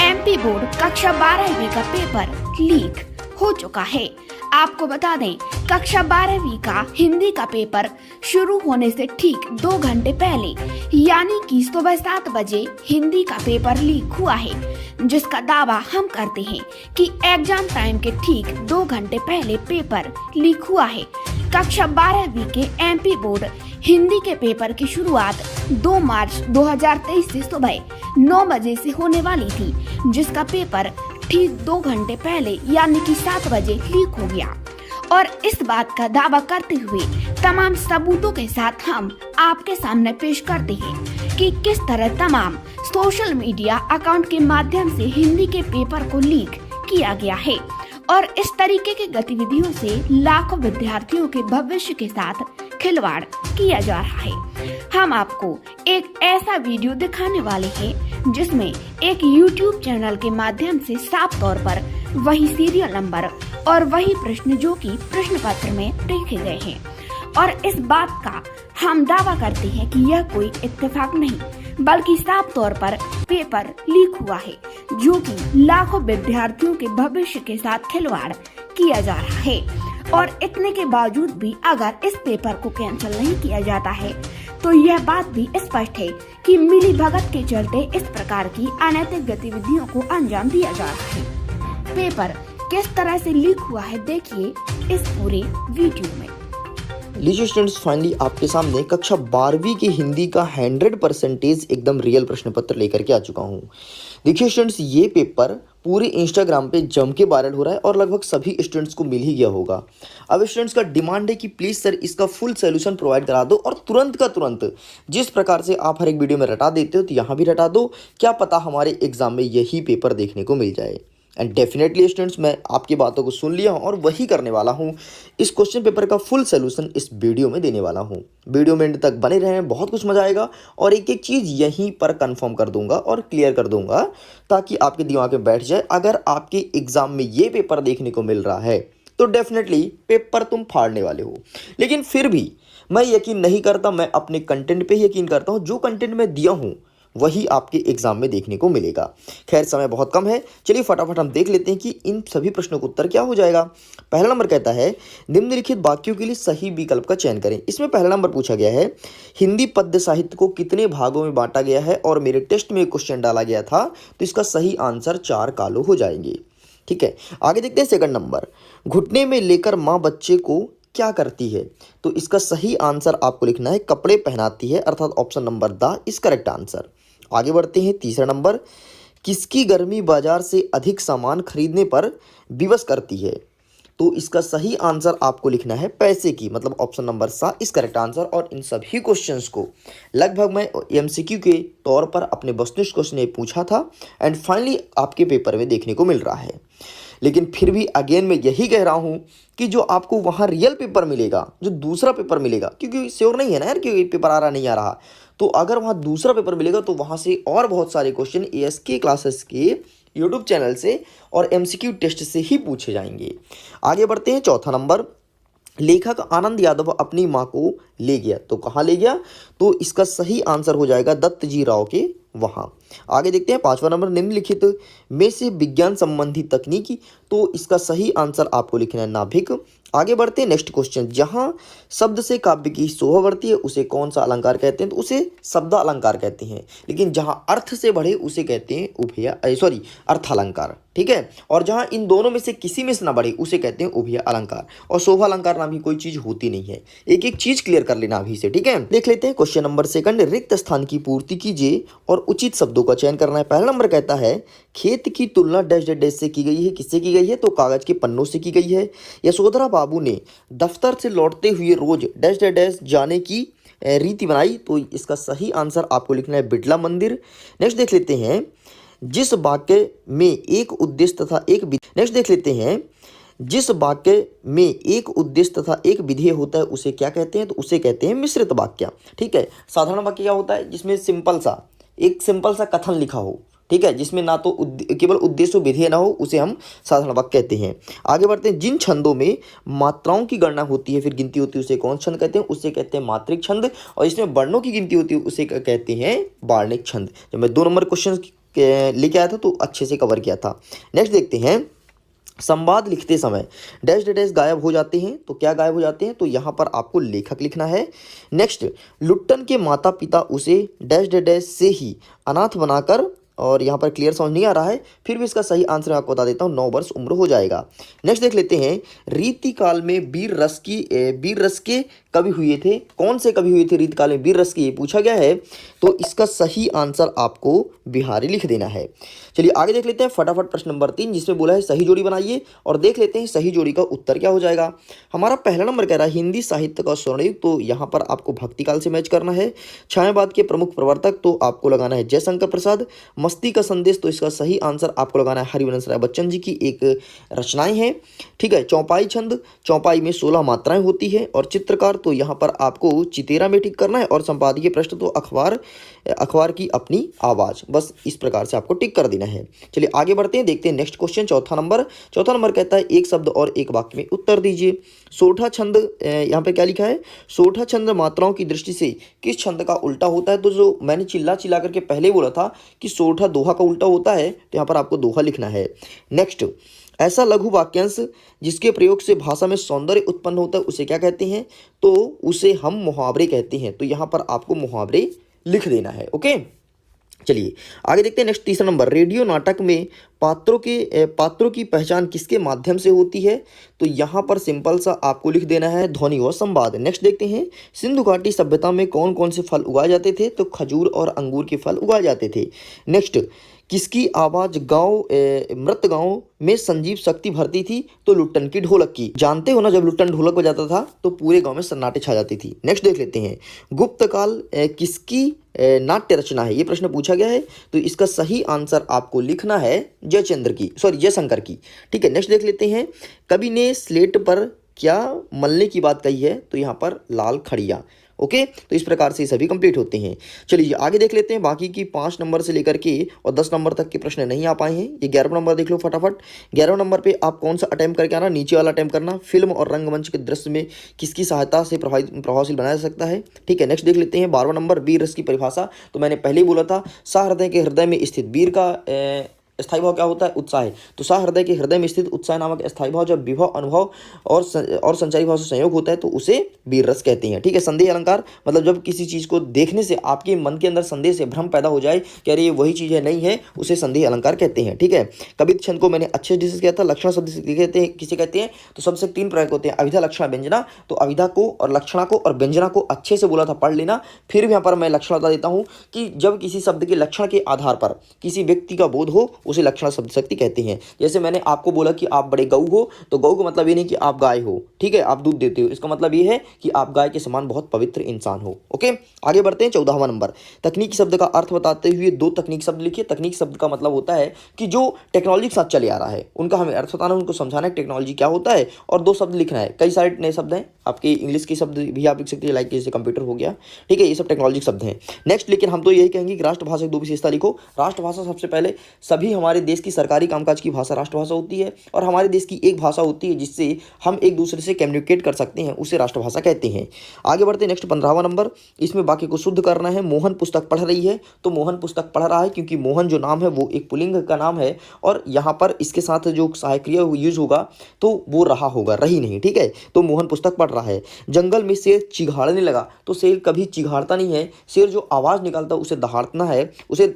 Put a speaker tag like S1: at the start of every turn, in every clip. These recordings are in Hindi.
S1: एमपी बोर्ड कक्षा 12वीं का पेपर लीक हो चुका है। आपको बता दें, कक्षा 12वीं का हिंदी का पेपर शुरू होने से ठीक 2 घंटे पहले यानी कि सुबह 7 बजे हिंदी का पेपर लीक हुआ है, जिसका दावा हम करते हैं कि एग्जाम टाइम के ठीक 2 घंटे पहले पेपर लीक हुआ है। कक्षा 12वीं के एमपी बोर्ड हिंदी के पेपर की शुरुआत 2 मार्च 2023 से सुबह 9 बजे से होने वाली थी, जिसका पेपर ठीक 2 घंटे पहले यानी कि 7 बजे लीक हो गया। और इस बात का दावा करते हुए तमाम सबूतों के साथ हम आपके सामने पेश करते हैं कि किस तरह तमाम सोशल मीडिया अकाउंट के माध्यम से हिंदी के पेपर को लीक किया गया है और इस तरीके की गतिविधियों से लाखों विद्यार्थियों के भविष्य के साथ खिलवाड़ किया जा रहा है। हम आपको एक ऐसा वीडियो दिखाने वाले हैं जिसमें एक YouTube चैनल के माध्यम से साफ तौर पर वही सीरियल नंबर और वही प्रश्न जो कि प्रश्न पत्र में लिखे गए हैं, और इस बात का हम दावा करते हैं कि यह कोई इत्तेफाक नहीं बल्कि साफ तौर पर पेपर लीक हुआ है, जो कि लाखों विद्यार्थियों के भविष्य के साथ खिलवाड़ किया जा रहा है। और इतने के बावजूद भी अगर इस पेपर को कैंसिल नहीं किया जाता है तो यह बात भी स्पष्ट है कि मिली भगत के चलते इस प्रकार की अनैतिक गतिविधियों को अंजाम दिया जा रहा है। पेपर किस तरह से लीक हुआ है, देखिए इस पूरे वीडियो में।
S2: लीजिए स्टूडेंट्स, फाइनली आपके सामने कक्षा 12वीं की हिंदी का 100% एकदम रियल प्रश्न पत्र लेकर के आ चुका हूँ। देखिए स्टूडेंट्स, ये पेपर पूरे इंस्टाग्राम पे जम के वायरल हो रहा है और लगभग सभी स्टूडेंट्स को मिल ही गया होगा। अब स्टूडेंट्स का डिमांड है कि प्लीज़ सर इसका फुल सोल्यूशन प्रोवाइड करा दो, और तुरंत का तुरंत। जिस प्रकार से आप हर एक वीडियो में रटा देते हो तो यहाँ भी रटा दो, क्या पता हमारे एग्जाम में यही पेपर देखने को मिल जाए। एंड डेफिनेटली स्टूडेंट्स, मैं आपकी बातों को सुन लिया हूँ और वही करने वाला हूँ। इस क्वेश्चन पेपर का फुल सोल्यूशन इस वीडियो में देने वाला हूँ। वीडियो में एंड तक बने रहें, बहुत कुछ मजा आएगा और एक एक चीज़ यहीं पर कंफर्म कर दूंगा और क्लियर कर दूंगा ताकि आपके दिमाग में बैठ जाए। अगर आपके एग्जाम में ये पेपर देखने को मिल रहा है तो डेफिनेटली पेपर तुम फाड़ने वाले हो। लेकिन फिर भी मैं यकीन नहीं करता, मैं अपने कंटेंट पे ही यकीन करता हूँ। जो कंटेंट मैं दिया हूँ वही आपके एग्जाम में देखने को मिलेगा। खैर, समय बहुत कम है, चलिए फटाफट हम देख लेते हैं कि इन सभी प्रश्नों का उत्तर क्या हो जाएगा। पहला नंबर कहता है निम्नलिखित वाक्यों के लिए सही विकल्प का चयन करें। इसमें पहला नंबर पूछा गया है हिंदी पद्य साहित्य को कितने भागों में बांटा गया है, और मेरे टेस्ट में क्वेश्चन डाला गया था, तो इसका सही आंसर 4 कालो हो जाएंगे। ठीक है, आगे देखते हैं सेकंड नंबर। घुटने में लेकर माँ बच्चे को क्या करती है, तो इसका सही आंसर आपको लिखना है कपड़े पहनाती है, अर्थात option number the is correct answer. आगे बढ़ते हैं, तीसरा नंबर। किसकी गर्मी बाजार से अधिक सामान खरीदने पर विवश करती है, तो इसका सही आंसर आपको लिखना है पैसे की, मतलब ऑप्शन नंबर सा इस करेक्ट आंसर। और इन सभी क्वेश्चंस को लगभग मैं एमसीक्यू के तौर पर अपने वस्तुनिष्ठ क्वेश्चन ये पूछा था एंड फाइनली आपके पेपर में देखने को मिल रहा है। लेकिन फिर भी अगेन मैं यही कह रहा हूँ कि जो आपको वहाँ रियल पेपर मिलेगा, जो दूसरा पेपर मिलेगा, क्योंकि श्योर नहीं है ना यार कि पेपर आ रहा नहीं आ रहा, तो अगर वहाँ दूसरा पेपर मिलेगा तो वहाँ से और बहुत सारे क्वेश्चन एएसके क्लासेस के यूट्यूब चैनल से और एमसीक्यू टेस्ट से ही पूछे जाएंगे। आगे बढ़ते हैं, चौथा नंबर। लेखक आनंद यादव अपनी मां को ले गया, तो कहाँ ले गया, तो इसका सही आंसर हो जाएगा दत्त जी राव के वहाँ। आगे देखते हैं, पांचवा नंबर। निम्नलिखित में से विज्ञान संबंधी तकनीकी, तो इसका सही आंसर आपको लिखना है नाभिक। आगे बढ़ते हैं, नेक्स्ट क्वेश्चन। जहाँ शब्द से काव्य की शोभा बढ़ती है उसे कौन सा अलंकार कहते हैं, तो उसे शब्द अलंकार कहते हैं। लेकिन जहाँ अर्थ से बढ़े उसे कहते हैं उभय अर्थ अलंकार। ठीक है, और जहाँ इन दोनों में से किसी में से ना बढ़े उसे कहते हैं उभय अलंकार। और शोभा अलंकार नाम की कोई चीज होती नहीं है। एक एक चीज क्लियर कर लेना अभी से। ठीक है, देख लेते हैं क्वेश्चन नंबर सेकंड। रिक्त स्थान की पूर्ति कीजिए और उचित शब्दों का चयन करना है। पहला नंबर कहता है खेत की तुलना डैश डैश डैश से की गई है, किससे की गई है, तो कागज के पन्नों से की गई है। यशोधरा बाबू ने दफ्तर से लौटते हुए रोज डैश डैश डैश जाने की रीति बनाई, तो इसका सही आंसर आपको लिखना है बिड़ला मंदिर। नेक्स्ट देख लेते हैं, जिस वाक्य में एक उद्देश्य तथा एक नेक्स्ट देख लेते हैं जिस वाक्य में एक उद्देश्य तथा एक विधेय होता है उसे क्या कहते हैं, तो उसे कहते हैं मिश्रित वाक्य। ठीक है, साधारण वाक्य क्या होता है, जिसमें सिंपल सा कथन लिखा हो, ठीक है, जिसमें ना तो केवल उद्देश्य विधेय ना हो, उसे हम साधारण वाक्य कहते हैं। आगे बढ़ते हैं, जिन छंदों में मात्राओं की गणना होती है फिर गिनती होती है उसे कौन छंद कहते हैं, उसे कहते हैं मात्रिक छंद। और इसमें वर्णों की गिनती होती है उसे कहते हैं वार्णिक छंद। जब मैं 2 नंबर क्वेश्चन लेके आया था तो अच्छे से कवर किया था। नेक्स्ट देखते हैं, संवाद लिखते समय डैश डैश गायब हो जाते हैं, तो क्या गायब हो जाते हैं, तो यहाँ पर आपको लेखक लिखना है। नेक्स्ट, लुट्टन के माता पिता उसे डैश डैश से ही अनाथ बनाकर, और यहाँ पर क्लियर समझ नहीं आ रहा है, फिर भी इसका सही आंसर मैं आपको बता देता हूँ, 9 वर्ष उम्र हो जाएगा। नेक्स्ट देख लेते हैं, रीतिकाल में वीर रस के कवि हुए थे, कौन से कवि हुए थे रीतिकाल में वीर रस के, ये पूछा गया है, तो इसका सही आंसर आपको बिहारी लिख देना है। चलिए आगे देख लेते हैं फटाफट प्रश्न नंबर 3, जिसमें बोला है सही जोड़ी बनाइए, और देख लेते हैं सही जोड़ी का उत्तर क्या हो जाएगा। हमारा पहला नंबर कह रहा है हिंदी साहित्य का स्वर्णयुग, तो यहाँ पर आपको भक्तिकाल से मैच करना है। छायावाद के प्रमुख प्रवर्तक, तो आपको लगाना है जयशंकर प्रसाद। मस्ती का संदेश, तो इसका सही आंसर आपको लगाना है हरिवंश राय बच्चन जी की एक रचनाएं हैं। ठीक है, चौपाई छंद, चौपाई में 16 मात्राएं होती है, और चित्रकार, तो यहाँ पर आपको चितेरा में टिक करना है, और संपादकीय प्रश्न, तो अखबार की अपनी आवाज, बस इस प्रकार से आपको टिक कर देना है। चलिए आगे बढ़ते हैं, देखते हैं नेक्स्ट क्वेश्चन। चौथा नंबर कहता है एक शब्द और एक वाक्य में उत्तर दीजिए। सोठा छंद, यहाँ पे क्या लिखा है, सोठा छंद मात्राओं की दृष्टि से किस छंद का उल्टा होता है, तो जो मैंने चिल्ला चिल्ला करके पहले बोला था कि सोठा दोहा का उल्टा होता है, तो यहाँ पर आपको दोहा लिखना है। नेक्स्ट, ऐसा लघु वाक्यांश जिसके प्रयोग से भाषा में सौंदर्य उत्पन्न होता है उसे क्या कहते हैं, तो उसे हम मुहावरे कहते हैं, तो यहाँ पर आपको मुहावरे लिख देना है। ओके, चलिए आगे देखते हैं नेक्स्ट तीसरा नंबर, रेडियो नाटक में पात्रों की पहचान किसके माध्यम से होती है, तो यहाँ पर सिंपल सा आपको लिख देना है ध्वनि और संवाद। नेक्स्ट देखते हैं, सिंधु घाटी सभ्यता में कौन कौन से फल उगाए जाते थे, तो खजूर और अंगूर के फल उगाए जाते थे। नेक्स्ट, किसकी आवाज मृत गांव में संजीव शक्ति भरती थी, तो लुट्टन की ढोलक की। जानते हो ना, जब लुट्टन ढोलक बजाता था तो पूरे गांव में सन्नाटे छा जाती थी। नेक्स्ट देख लेते हैं, गुप्त काल किसकी नाट्य रचना है, ये प्रश्न पूछा गया है, तो इसका सही आंसर आपको लिखना है जयशंकर की। ठीक है, नेक्स्ट देख लेते हैं, कवि ने स्लेट पर क्या मलने की बात कही है, तो यहाँ पर लाल खड़िया। ओके, तो इस प्रकार से सभी कंप्लीट होते हैं। चलिए आगे देख लेते हैं, बाकी की 5 नंबर से लेकर के और 10 नंबर तक के प्रश्न नहीं आ पाए हैं। ये 11वां नंबर देख लो फटाफट। 11वें नंबर पे आप कौन सा अटेम्प्ट करके आना, नीचे वाला अटेम्प्ट करना, फिल्म और रंगमंच के दृश्य में किसकी सहायता से प्रभावशील बनाया जा सकता है। ठीक है, नेक्स्ट देख लेते हैं 12वां नंबर, वीर रस की परिभाषा, तो मैंने पहले ही बोला था, सहृदय के हृदय में स्थित वीर का स्थायी भाव क्या होता है, उत्साह है, तो सहृदय के हृदय में स्थित उत्साह नामक स्थायी भाव जब विभव, अनुभव और संचारी भाव से संयोग होता है तो उसे वीर रस कहते हैं। ठीक है, संदेह अलंकार, मतलब जब किसी चीज को देखने से आपके मन के अंदर संदेह से भ्रम पैदा हो जाए कि अरे ये वही चीज है, नहीं है, उसे संदेह अलंकार कहते हैं। ठीक है, कवित्व छंद को मैंने अच्छे से डिस्कस किया था। लक्षण शब्द किसे कहते हैं, तो सबसे 3 प्रकार होते हैं, अविधा, लक्षणा, व्यंजना, तो अविधा को और लक्षणा को और व्यंजना को अच्छे से बोला था, पढ़ लेना। फिर भी यहाँ पर मैं लक्षण बता देता हूँ कि जब किसी शब्द के लक्षण के आधार पर किसी व्यक्ति का बोध हो उसे लक्षण शब्द शक्ति कहते हैं। जैसे मैंने आपको बोला कि आप बड़े गऊ हो, तो गऊ का मतलब ये नहीं कि आप गाय हो, ठीक है, आप दूध देते हो, इसका मतलब ये है कि आप गाय के समान बहुत पवित्र इंसान हो। ओके, आगे बढ़ते हैं 14वां नंबर, तकनीकी शब्द का अर्थ बताते हुए 2 तकनीक शब्द लिखिए। तकनीक शब्द का मतलब होता है कि जो टेक्नोलॉजी के साथ चले आ रहा है उनका हमें अर्थ बताना, उनको समझाना है टेक्नोलॉजी क्या होता है, और 2 शब्द लिखना है। कई सारे नए शब्द हैं आपके, इंग्लिश के शब्द भी आप लिख सकते हैं, लाइक जैसे कंप्यूटर हो गया। ठीक है, ये सब टेक्नोलॉजी शब्द हैं। नेक्स्ट, लेकिन हम तो यही कहेंगे कि राष्ट्रभाषा की 2 विशेषता लिखो। राष्ट्रभाषा सबसे पहले सभी हमारे देश की सरकारी कामकाज की भाषा राष्ट्रभाषा होती है, और हमारे देश की एक भाषा होती है जिससे हम एक दूसरे से कम्युनिकेट कर सकते हैं, उसे राष्ट्रभाषा कहते हैं। आगे बढ़ते हैं नेक्स्ट 15वां नंबर, इसमें वाक्य को शुद्ध करना है। मोहन पुस्तक पढ़ रही है, तो मोहन पुस्तक पढ़ रहा है क्योंकि मोहन जो नाम है वो एक पुल्लिंग का नाम है, और यहाँ पर इसके साथ जो सहायक क्रिया यूज होगा तो वो रहा होगा, रही नहीं। ठीक है, तो मोहन पुस्तक पढ़ रहा है। जंगल में शेर चिघाड़ने लगा, तो शेर कभी चिघाड़ता नहीं है, शेर जो आवाज निकालता है उसे दहाड़ना है, उसे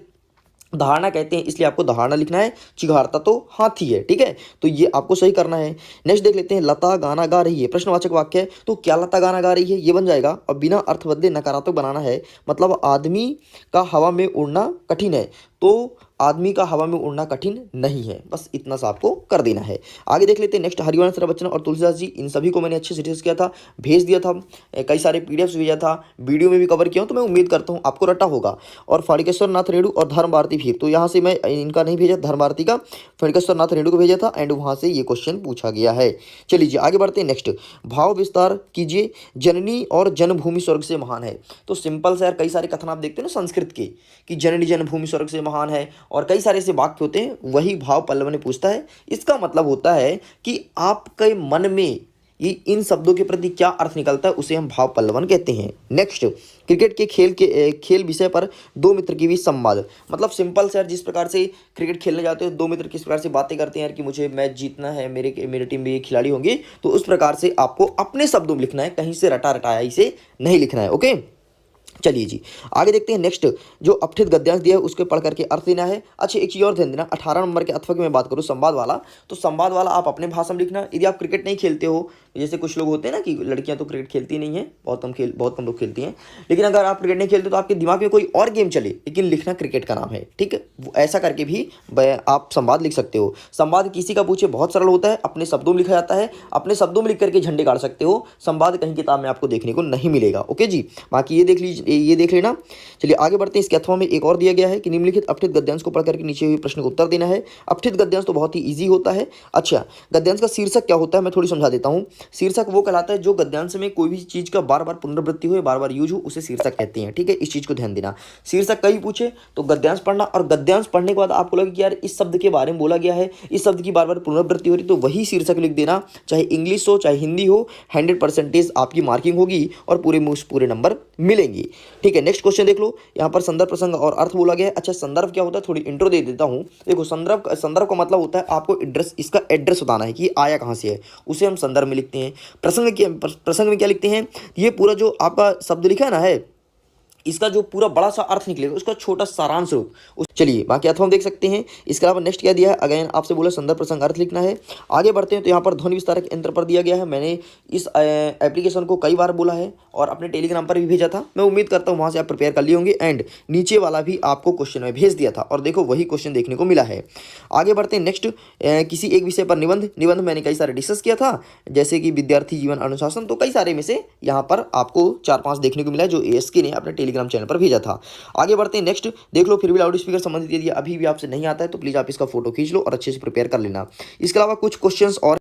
S2: दहाड़ना कहते हैं, इसलिए आपको दहाड़ना लिखना है, चिघाड़ता तो हाथी है। ठीक है, तो ये आपको सही करना है। नेक्स्ट देख लेते हैं, लता गाना गा रही है, प्रश्नवाचक वाक्य है, तो क्या लता गाना गा रही है, ये बन जाएगा। और बिना अर्थ बदले नकारात्मक बनाना है, मतलब आदमी का हवा में उड़ना कठिन है, तो आदमी का हवा में उड़ना कठिन नहीं है, बस इतना सा आपको कर देना है। आगे देख लेते हैं नेक्स्ट, हरिवंश राय बच्चन और तुलसीदास जी, इन सभी को मैंने अच्छे से डिस्कस किया था, भेज दिया था, कई सारे पीडीएफ्स भेजा था, वीडियो में भी कवर किया हूँ, तो मैं उम्मीद करता हूँ आपको रटा होगा। और फणिकेश्वर नाथ रेणु और धर्म भारती भीर, तो यहाँ से मैं इनका नहीं भेजा, धर्म भारती का, फणिकेश्वर नाथ रेणु को भेजा था, एंड वहाँ से ये क्वेश्चन पूछा गया है। चलिए आगे बढ़ते हैं नेक्स्ट, भाव विस्तार कीजिए, जननी और जन्मभूमि स्वर्ग से महान है, तो सिंपल से यार कई सारे कथन आप देखते हैं ना संस्कृत के कि जननी जन्मभूमि स्वर्ग से महान है, और कई सारे ऐसे वाक्य होते हैं, वही भाव पल्लव ने पूछता है। इसका मतलब होता है कि आपके मन में ये इन शब्दों के प्रति क्या अर्थ निकलता है उसे हम भाव पल्लवन कहते हैं। नेक्स्ट, क्रिकेट के खेल विषय पर दो मित्र की बीच संवाद। मतलब सिंपल सर, जिस प्रकार से क्रिकेट खेलने जाते हो दो मित्र किस प्रकार से बातें करते हैं यार कि मुझे मैच जीतना है, मेरे टीम में ये खिलाड़ी होंगे, तो उस प्रकार से आपको अपने शब्दों में लिखना है, कहीं से रटा रटाया इसे नहीं लिखना है। ओके, चलिए जी आगे देखते हैं। नेक्स्ट, जो अपठित गद्यांश दिया है उसके पढ़ करके अर्थ देना है। अच्छा, एक चीज और ध्यान देना, 18 नंबर के अथवा की मैं बात करूं संवाद वाला, तो संवाद वाला आप अपने भाषा में लिखना। यदि आप क्रिकेट नहीं खेलते हो, जैसे कुछ लोग होते हैं ना कि लड़कियां तो क्रिकेट खेलती नहीं है, बहुत कम लोग खेलती हैं, लेकिन अगर आप क्रिकेट नहीं खेलते तो आपके दिमाग में कोई और गेम चले लेकिन लिखना क्रिकेट का नाम है, ठीक है, ऐसा करके भी आप संवाद लिख सकते हो। संवाद किसी का पूछे बहुत सरल होता है, अपने शब्दों में लिखा जाता है, अपने शब्दों में लिख करके झंडे गाड़ सकते हो। संवाद कहीं किताब में आपको देखने को नहीं मिलेगा। ओके जी, बाकी ये देख लेना। चलिए आगे बढ़ते हैं। इसके अथवा में एक और दिया गया है कि निम्नलिखित अपठित गद्यांश को पढ़ करके नीचे हुए प्रश्न का उत्तर देना है। अपठित गद्यांश तो बहुत ही इजी होता है। अच्छा, गद्यांश का शीर्षक क्या होता है मैं थोड़ी समझा देता हूं। शीर्षक वो कहलाता है जो गद्यांश में कोई भी चीज का बार बार पुनरावृत्ति हो, बार बार यूज हो, उसे शीर्षक कहते हैं। ठीक है, इस चीज को ध्यान देना। शीर्षक कहीं पूछे तो गद्यांश पढ़ना, और गद्यांश पढ़ने के बाद आपको लगे कि यार इस शब्द के बारे में बोला गया है, इस शब्द की बार बार पुनरावृत्ति हो रही, तो वही शीर्षक लिख देना, चाहे इंग्लिश हो चाहे हिंदी हो। 100% आपकी मार्किंग होगी और पूरे नंबर मिलेंगे। ठीक है, नेक्स्ट क्वेश्चन देख लो। यहाँ पर संदर्भ, प्रसंग और अर्थ बोला गया है। अच्छा, संदर्भ क्या होता है थोड़ी इंट्रो दे देता हूँ। देखो, संदर्भ का मतलब होता है आपको इसका एड्रेस बताना है कि आया कहाँ से है, उसे हम संदर्भ में लिखते हैं। प्रसंग में क्या लिखते हैं, ये पूरा जो आपका शब्द लिखा है ना है, इसका जो पूरा बड़ा सा अर्थ निकलेगा उसका छोटा सारांश रूप। चलिए बाकी अथवा हम देख सकते हैं। इसके अलावा नेक्स्ट क्या दिया है, अगेन आपसे बोला संदर्भ, प्रसंग, अर्थ लिखना है। आगे बढ़ते हैं तो यहाँ पर ध्वनि विस्तारक यंत्र पर दिया गया है। मैंने इस एप्लीकेशन को कई बार बोला है और अपने टेलीग्राम पर भी भेजा था। मैं उम्मीद करता हूँ वहाँ से आप प्रिपेयर कर लिए होंगे। एंड नीचे वाला भी आपको क्वेश्चन में भेज दिया था और देखो वही क्वेश्चन देखने को मिला है। आगे बढ़ते हैं। नेक्स्ट, किसी एक विषय पर निबंध मैंने कई सारे डिस्कस किया था, जैसे कि विद्यार्थी जीवन अनुशासन, तो कई सारे में से यहाँ पर आपको 4-5 देखने को मिला है जो ASK ने अपने टेलीग्राम चैनल पर भेजा था। आगे बढ़ते हैं। नेक्स्ट देख लो, फिर भी लाउड स्पीकर संबंधित यदि अभी भी आपसे नहीं आता है तो प्लीज आप इसका फोटो खींच लो और अच्छे से प्रिपेयर कर लेना। इसके अलावा कुछ क्वेश्चंस और